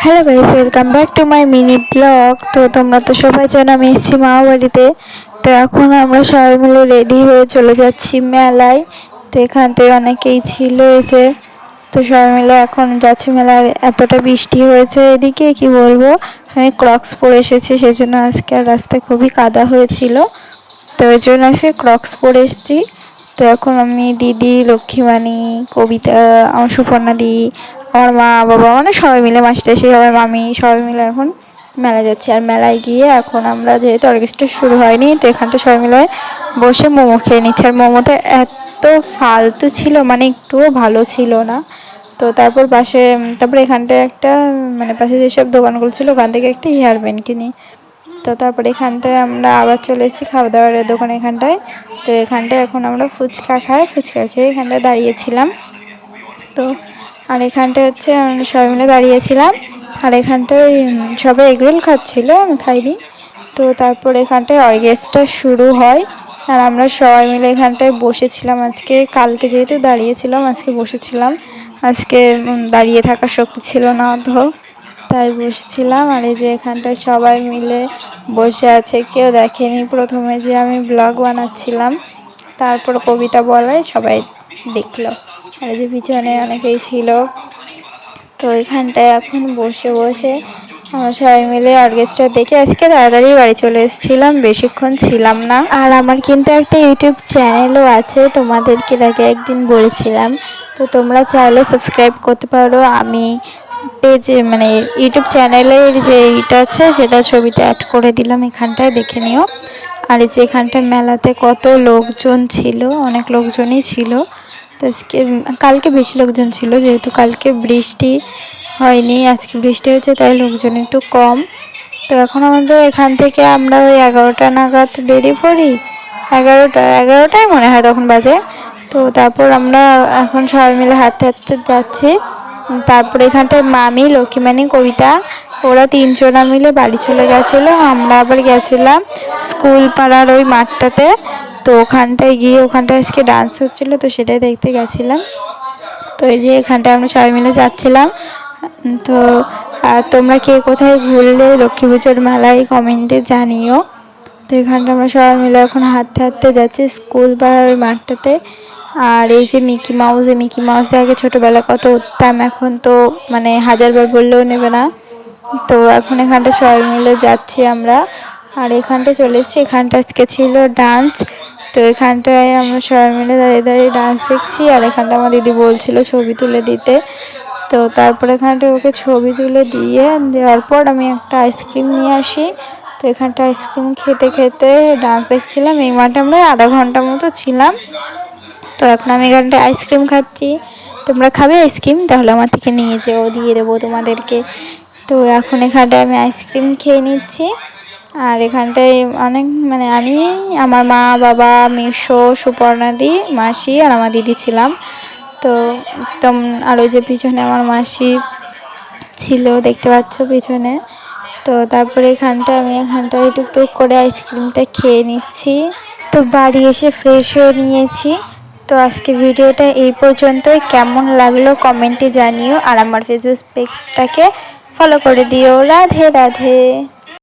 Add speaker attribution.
Speaker 1: Hello guys, welcome back to my mini blog. তো তোমরা তো সবাই জানো আমি এসেছি মামা বাড়িতে। তো এখন আমরা সবাই মিলে রেডি হয়ে চলে যাচ্ছি মেলায়। তো এখান থেকে অনেকেই ছিল এই যে। তো সবাই মিলে এখন যাচ্ছি মেলায়। এতটা বৃষ্টি হয়েছে এদিকে কি বলবো। আমি ক্রক্স পরে এসেছি, সেই জন্য আজকে আর রাস্তায় খুবই কাদা হয়েছিল। তো ওই জন্য আজকে ক্রক্স পরে এসেছি। তো এখন আমি, দিদি, লক্ষ্মীবাণী, কবিতা, আমার সুপর্ণা দি, আমার মা বাবা, মানে সবাই মিলে, মাসিটাসি সবাই, মামি, সবাই মিলে এখন মেলা যাচ্ছি। আর মেলায় গিয়ে এখন আমরা, যেহেতু অর্কেস্ট্রা শুরু হয়নি, তো এখানটা সবাই মিলে বসে মোমো খেয়ে নিচ্ছি। আর মোমোটা এত ফালতু ছিল, মানে একটুও ভালো ছিল না। তো তারপর এখানটায় একটা, মানে পাশে যেসব দোকানগুলো ছিল ওখান থেকে একটা হেয়ার ব্যান্ড কিনি। তো তারপরে এখানটায় আমরা আবার চলে এসেছি খাওয়া দাওয়ারের দোকান এখানটায়। তো এখানটায় এখন আমরা ফুচকা খেয়ে এখানটায় দাঁড়িয়েছিলাম। তো আর এখানটায় হচ্ছে আমরা সবাই মিলে দাঁড়িয়েছিলাম। আর এখানটায় সবাই এগরোল খাচ্ছিল, আমি খাইনি। তো তারপর এখানটায় অর্কেস্ট্রা শুরু হয়। আর আমরা সবাই মিলে এখানটায় বসেছিলাম। কালকে যেহেতু দাঁড়িয়েছিলাম, আজকে বসেছিলাম। আজকে দাঁড়িয়ে থাকার শক্তি ছিল না, তো তাই বসেছিলাম। আর এই যে এখানটায় সবাই মিলে বসে আছে, কেউ দেখেনি প্রথমে যে আমি ব্লগ বানাচ্ছিলাম। তারপর কবিতা বলায় সবাই দেখলো। আর এই যে পিছনে অনেকেই ছিল। তো এখানটায় এখন বসে বসে আমরা সবাই মিলে অর্কেস্ট্রা দেখে আজকে তাড়াতাড়ি বাড়ি চলে এসেছিলাম, বেশিক্ষণ ছিলাম না। আর আমার কিন্তু একটা ইউটিউব চ্যানেলও আছে, তোমাদেরকে আগে একদিন বলেছিলাম। তো তোমরা চাইলে সাবস্ক্রাইব করতে পারো। আমি পেজে, মানে ইউটিউব চ্যানেলের যে এটা আছে সেটা ছবিটা অ্যাড করে দিলাম, এখানটায় দেখে নিও। আর এই যে এখানটায় মেলাতে কত লোকজন ছিল, অনেক লোকজনই ছিল। তো কালকে বেশি লোকজন ছিল, যেহেতু কালকে বৃষ্টি হয়নি, আজকে বৃষ্টি হয়েছে, তাই লোকজন একটু কম। তো এখন আমাদের এখান থেকে আমরা ওই 11টা নাগাদ বেরিয়ে পড়ি। এগারোটায় মনে হয় তখন বাজে। তো তারপর আমরা এখন সবাই মিলে হাঁটতে হাঁটতে যাচ্ছি। তারপরে এখানটায় মামি, লক্ষ্মীমানি, কবিতা, ওরা তিনজনা মিলে বাড়ি চলে গেছিলো। আমরা আবার গেছিলাম স্কুল পাড়ার ওই মাঠটাতে। তো ওখানটায় আজকে ডান্স হচ্ছিলো, তো সেটাই দেখতে গেছিলাম। তো এই যে এখানটায় আমরা সবাই মিলে যাচ্ছিলাম। তো আর তোমরা কে কোথায় ঘুরলে লক্ষ্মী পুজোর মেলায় কমেন্টে জানিও। তো এখানটা আমরা সবাই মিলে এখন হাঁটতে হাঁটতে যাচ্ছি স্কুল পাড়ার ওই মাঠটাতে। আর এই যে মিকি মাউসে আগে ছোটোবেলা কত উঠতাম, এখন তো মানে হাজারবার বললেও নেবে না। তো এখন এখানটা সবাই মিলে যাচ্ছি আমরা। আর এখানটা চলে এসেছি, এখানটা আজকে ছিল ডান্স। তো এখানটায় আমরা সবাই মিলে দাঁড়িয়ে দাঁড়িয়ে ডান্স দেখছি। আর এখানটা আমার দিদি বলছিল ছবি তুলে দিতে। তো তারপর এখানটা ওকে ছবি তুলে দেওয়ার পর আমি একটা আইসক্রিম নিয়ে আসি। তো এখানটা আইসক্রিম খেতে খেতে ডান্স দেখছিলাম। এই মাঠে আমরা আধা ঘন্টা মতো ছিলাম। তো এখন আমি এখানটায় আইসক্রিম খাচ্ছি। তোমরা খাবে আইসক্রিম? তাহলে আমার থেকে নিয়ে যেও, দিয়ে দেবো তোমাদেরকে। তো এখন এখানটায় আমি আইসক্রিম খেয়ে নিচ্ছি। আর এখানটায় অনেক, মানে আমি, আমার মা, বাবা, মেসো, সুপর্ণাদি, মাসি আর আমার দিদি ছিলাম। তো আর ওই যে পিছনে আমার মাসি ছিল, দেখতে পাচ্ছ পিছনে। তো তারপরে আমি এখানটায় টুকটুক করে আইসক্রিমটা খেয়ে নিচ্ছি। তো বাড়ি এসে ফ্রেশ হয়ে নিয়েছি। তো আজকে ভিডিওটা এই পর্যন্তই। কেমন লাগলো কমেন্টে জানিও। আর আমার ফেসবুক পেজটাকে ফলো করে দিও। রাধে রাধে।